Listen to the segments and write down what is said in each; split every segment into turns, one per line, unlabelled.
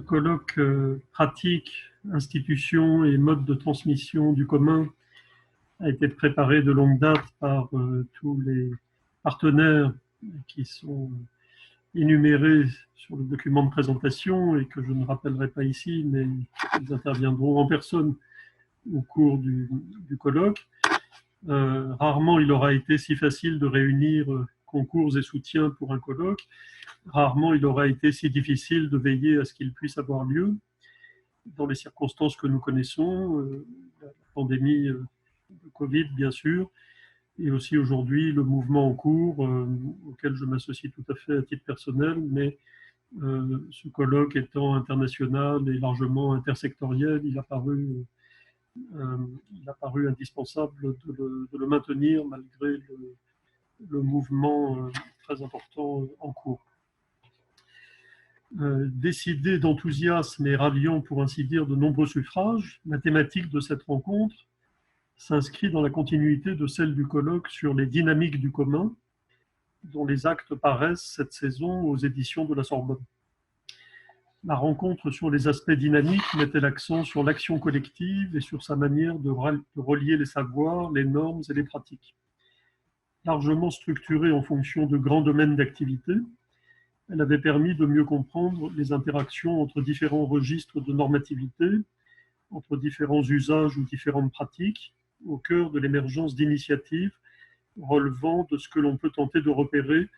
colloque pratique, institutions et modes de transmission du commun a été préparé de longue date par tous les partenaires qui sont énumérés sur le document de présentation et que je ne rappellerai pas ici, mais ils interviendront en personne au cours du colloque. Rarement il aura été si facile de réunir concours et soutien pour un colloque. Rarement il aura été si difficile de veiller à ce qu'il puisse avoir lieu dans les circonstances que nous connaissons, la pandémie de Covid bien sûr, et aussi aujourd'hui le mouvement en cours auquel je m'associe tout à fait à titre personnel, mais ce colloque étant international et largement intersectoriel, il a paru indispensable de le maintenir malgré le mouvement très important en cours. Décidé d'enthousiasme et ralliant pour ainsi dire de nombreux suffrages, la thématique de cette rencontre s'inscrit dans la continuité de celle du colloque sur les dynamiques du commun, dont les actes paraissent cette saison aux éditions de la Sorbonne. La rencontre sur les aspects dynamiques mettait l'accent sur l'action collective et sur sa manière de relier les savoirs, les normes et les pratiques. Largement structurée en fonction de grands domaines d'activité, elle avait permis de mieux comprendre les interactions entre différents registres de normativité, entre différents usages ou différentes pratiques, au cœur de l'émergence d'initiatives relevant de ce que l'on peut tenter de repérer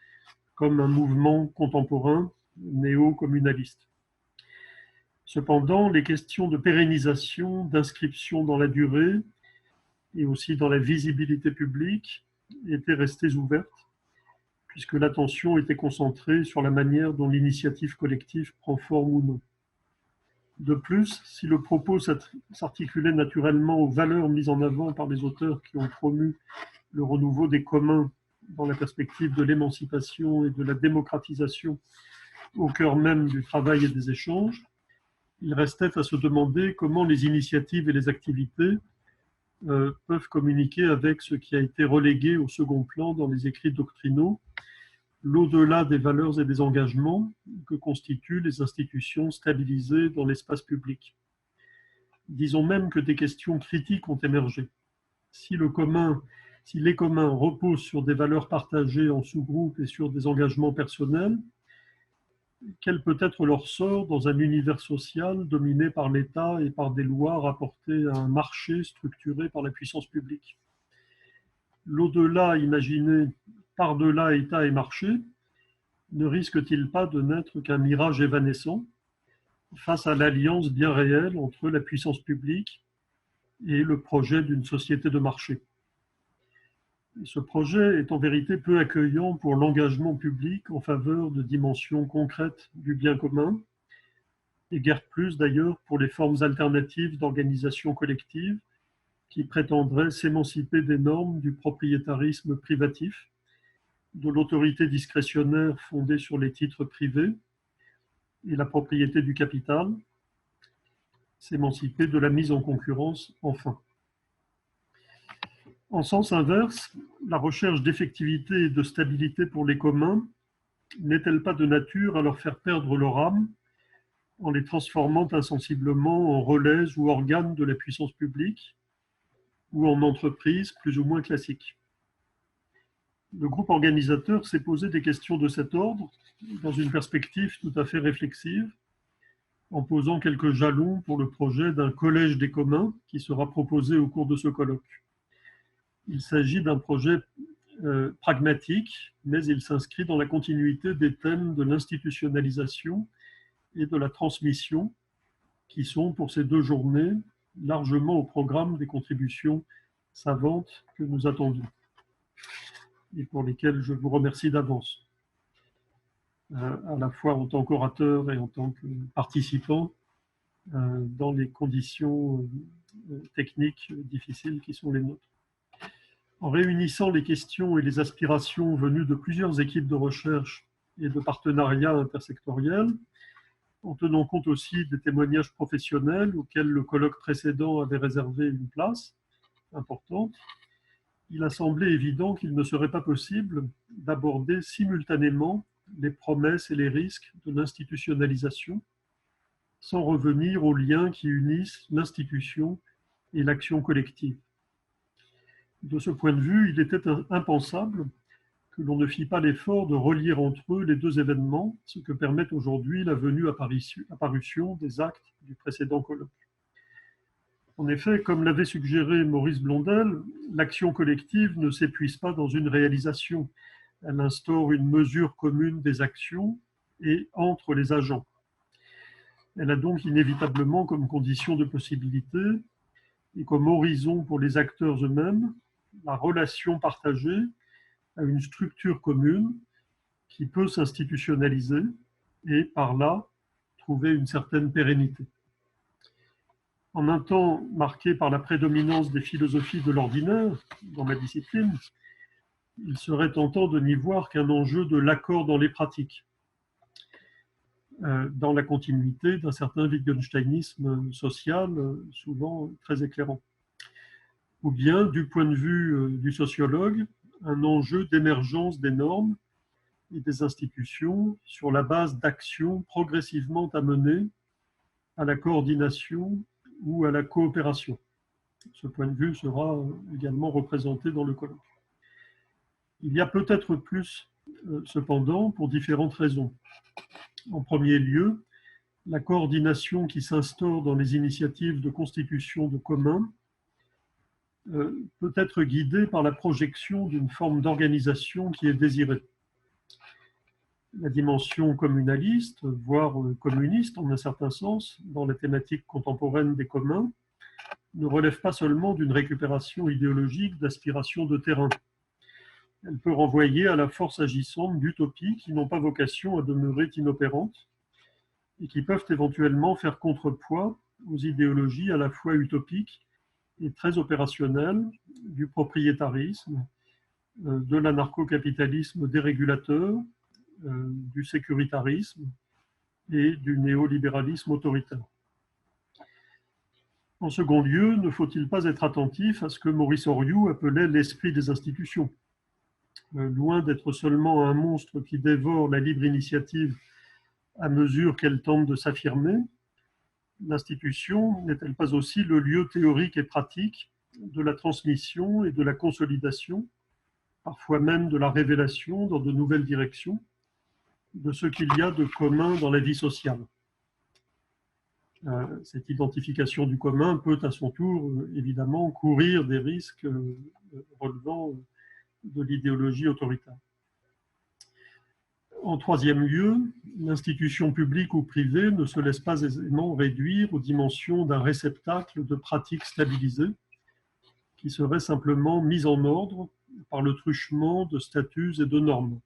comme un mouvement contemporain néo-communaliste. Cependant, les questions de pérennisation, d'inscription dans la durée et aussi dans la visibilité publique étaient restées ouvertes, puisque l'attention était concentrée sur la manière dont l'initiative collective prend forme ou non. De plus, si le propos s'articulait naturellement aux valeurs mises en avant par les auteurs qui ont promu le renouveau des communs dans la perspective de l'émancipation et de la démocratisation au cœur même du travail et des échanges, il restait à se demander comment les initiatives et les activités peuvent communiquer avec ce qui a été relégué au second plan dans les écrits doctrinaux, l'au-delà des valeurs et des engagements que constituent les institutions stabilisées dans l'espace public. Disons même que des questions critiques ont émergé. Si les communs reposent sur des valeurs partagées en sous-groupes et sur des engagements personnels, quel peut être leur sort dans un univers social dominé par l'État et par des lois rapportées à un marché structuré par la puissance publique? L'au-delà imaginé par-delà État et marché ne risque-t-il pas de n'être qu'un mirage évanescent face à l'alliance bien réelle entre la puissance publique et le projet d'une société de marché? Ce projet est en vérité peu accueillant pour l'engagement public en faveur de dimensions concrètes du bien commun, et guère plus d'ailleurs pour les formes alternatives d'organisation collective qui prétendraient s'émanciper des normes du propriétarisme privatif, de l'autorité discrétionnaire fondée sur les titres privés et la propriété du capital, s'émanciper de la mise en concurrence enfin. En sens inverse, la recherche d'effectivité et de stabilité pour les communs n'est-elle pas de nature à leur faire perdre leur âme en les transformant insensiblement en relais ou organes de la puissance publique ou en entreprises plus ou moins classiques? Le groupe organisateur s'est posé des questions de cet ordre dans une perspective tout à fait réflexive, en posant quelques jalons pour le projet d'un collège des communs qui sera proposé au cours de ce colloque. Il s'agit d'un projet pragmatique, mais il s'inscrit dans la continuité des thèmes de l'institutionnalisation et de la transmission qui sont, pour ces 2 journées, largement au programme des contributions savantes que nous attendons et pour lesquelles je vous remercie d'avance, à la fois en tant qu'orateur et en tant que participant dans les conditions techniques difficiles qui sont les nôtres. En réunissant les questions et les aspirations venues de plusieurs équipes de recherche et de partenariats intersectoriels, en tenant compte aussi des témoignages professionnels auxquels le colloque précédent avait réservé une place importante, il a semblé évident qu'il ne serait pas possible d'aborder simultanément les promesses et les risques de l'institutionnalisation sans revenir aux liens qui unissent l'institution et l'action collective. De ce point de vue, il était impensable que l'on ne fit pas l'effort de relier entre eux les deux événements, ce que permet aujourd'hui la venue apparition des actes du précédent colloque. En effet, comme l'avait suggéré Maurice Blondel, l'action collective ne s'épuise pas dans une réalisation. Elle instaure une mesure commune des actions et entre les agents. Elle a donc inévitablement comme condition de possibilité et comme horizon pour les acteurs eux-mêmes la relation partagée à une structure commune qui peut s'institutionnaliser et par là trouver une certaine pérennité. En un temps marqué par la prédominance des philosophies de l'ordinaire dans ma discipline, il serait tentant de n'y voir qu'un enjeu de l'accord dans les pratiques, dans la continuité d'un certain wittgensteinisme social souvent très éclairant. Ou bien, du point de vue du sociologue, un enjeu d'émergence des normes et des institutions sur la base d'actions progressivement amenées à la coordination ou à la coopération. Ce point de vue sera également représenté dans le colloque. Il y a peut-être plus, cependant, pour différentes raisons. En premier lieu, la coordination qui s'instaure dans les initiatives de constitution de communs peut être guidée par la projection d'une forme d'organisation qui est désirée. La dimension communaliste, voire communiste en un certain sens, dans la thématique contemporaine des communs, ne relève pas seulement d'une récupération idéologique d'aspiration de terrain. Elle peut renvoyer à la force agissante d'utopies qui n'ont pas vocation à demeurer inopérantes et qui peuvent éventuellement faire contrepoids aux idéologies à la fois utopiques et très opérationnelles du propriétarisme, de l'anarcho-capitalisme dérégulateur, du sécuritarisme et du néolibéralisme autoritaire. En second lieu, ne faut-il pas être attentif à ce que Maurice Horiou appelait l'esprit des institutions. Loin d'être seulement un monstre qui dévore la libre initiative à mesure qu'elle tente de s'affirmer, l'institution n'est-elle pas aussi le lieu théorique et pratique de la transmission et de la consolidation, parfois même de la révélation dans de nouvelles directions, de ce qu'il y a de commun dans la vie sociale. Cette identification du commun peut à son tour, évidemment, courir des risques relevant de l'idéologie autoritaire. En troisième lieu, l'institution publique ou privée ne se laisse pas aisément réduire aux dimensions d'un réceptacle de pratiques stabilisées qui seraient simplement mises en ordre par le truchement de statuts et de normes.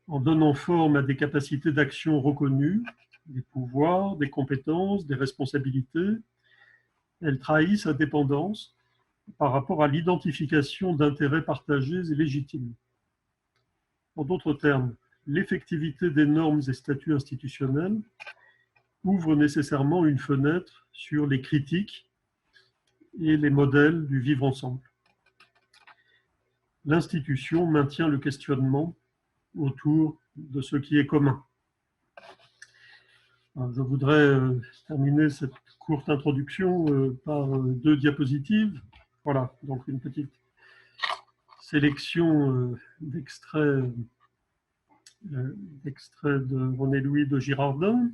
En donnant forme à des capacités d'action reconnues, des pouvoirs, des compétences, des responsabilités, elle trahit sa dépendance par rapport à l'identification d'intérêts partagés et légitimes. En d'autres termes, l'effectivité des normes et statuts institutionnels ouvre nécessairement une fenêtre sur les critiques et les modèles du vivre ensemble. L'institution maintient le questionnement autour de ce qui est commun. Je voudrais terminer cette courte introduction par deux diapositives. Voilà, donc une petite sélection d'extraits de René-Louis de Girardin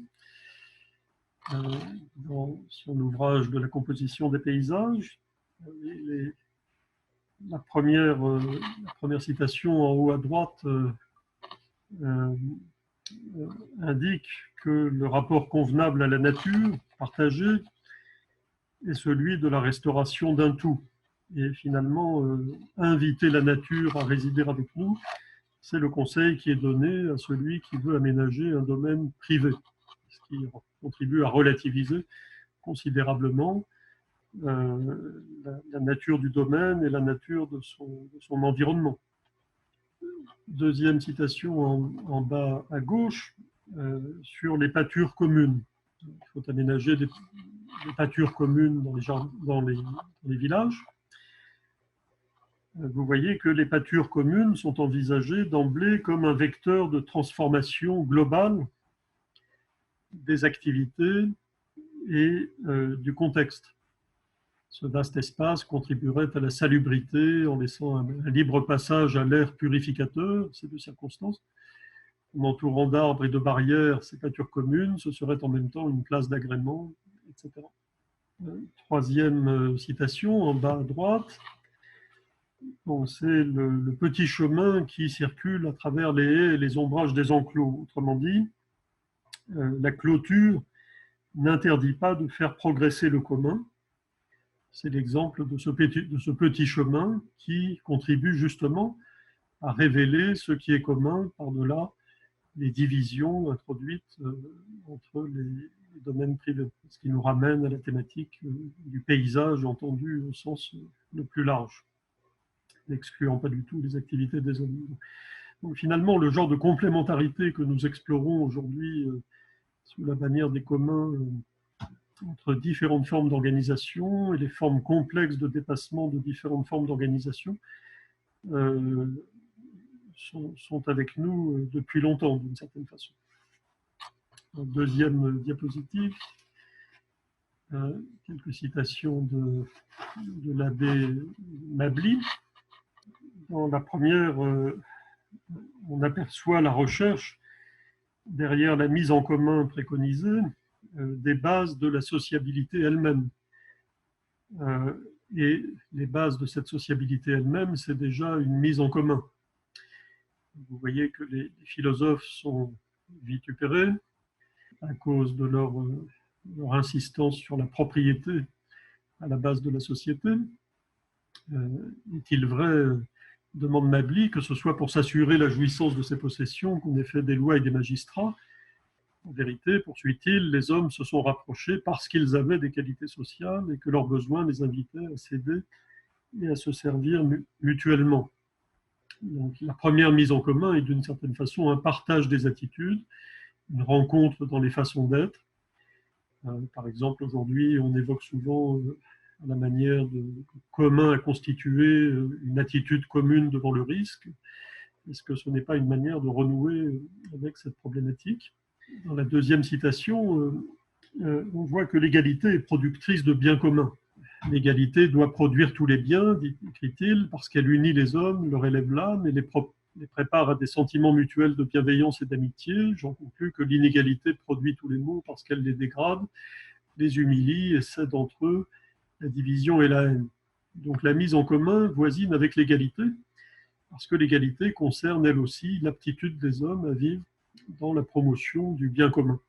dans son ouvrage de la composition des paysages. La première citation en haut à droite indique que le rapport convenable à la nature, partagé, est celui de la restauration d'un tout. Et finalement, inviter la nature à résider avec nous, c'est le conseil qui est donné à celui qui veut aménager un domaine privé, ce qui contribue à relativiser considérablement la nature du domaine et la nature de son environnement. Deuxième citation en bas à gauche, sur les pâtures communes. Il faut aménager des pâtures communes dans les villages. Vous voyez que les pâtures communes sont envisagées d'emblée comme un vecteur de transformation globale des activités et du contexte. Ce vaste espace contribuerait à la salubrité en laissant un libre passage à l'air purificateur, ces deux circonstances. En entourant d'arbres et de barrières ces pâtures communes, ce serait en même temps une place d'agrément, etc. Troisième citation, en bas à droite. Bon, c'est le petit chemin qui circule à travers les haies et les ombrages des enclos. Autrement dit, la clôture n'interdit pas de faire progresser le commun. C'est l'exemple de ce petit chemin qui contribue justement à révéler ce qui est commun par-delà les divisions introduites entre les domaines privés, ce qui nous ramène à la thématique du paysage entendu au sens le plus large, n'excluant pas du tout les activités des hommes. Donc finalement, le genre de complémentarité que nous explorons aujourd'hui sous la bannière des communs entre différentes formes d'organisation et les formes complexes de dépassement de différentes formes d'organisation sont avec nous depuis longtemps, d'une certaine façon. Deuxième diapositive, quelques citations de l'abbé Mably. Dans la première, on aperçoit la recherche derrière la mise en commun préconisée des bases de la sociabilité elle-même. Et les bases de cette sociabilité elle-même, c'est déjà une mise en commun. Vous voyez que les philosophes sont vitupérés à cause de leur insistance sur la propriété à la base de la société. Est-il vrai, demande Mably, que ce soit pour s'assurer la jouissance de ses possessions qu'on ait fait des lois et des magistrats? En vérité, poursuit-il, les hommes se sont rapprochés parce qu'ils avaient des qualités sociales et que leurs besoins les invitaient à s'aider et à se servir mutuellement. Donc, la première mise en commun est d'une certaine façon un partage des attitudes, une rencontre dans les façons d'être. Par exemple, aujourd'hui, on évoque souvent à la manière de commun à constituer une attitude commune devant le risque. Est-ce que ce n'est pas une manière de renouer avec cette problématique? Dans la deuxième citation, on voit que l'égalité est productrice de biens communs. L'égalité doit produire tous les biens, écrit-il, parce qu'elle unit les hommes, leur élève l'âme et les prépare à des sentiments mutuels de bienveillance et d'amitié. J'en conclus que l'inégalité produit tous les maux parce qu'elle les dégrade, les humilie et cède entre eux la division et la haine. Donc la mise en commun voisine avec l'égalité, parce que l'égalité concerne elle aussi l'aptitude des hommes à vivre dans la promotion du bien commun.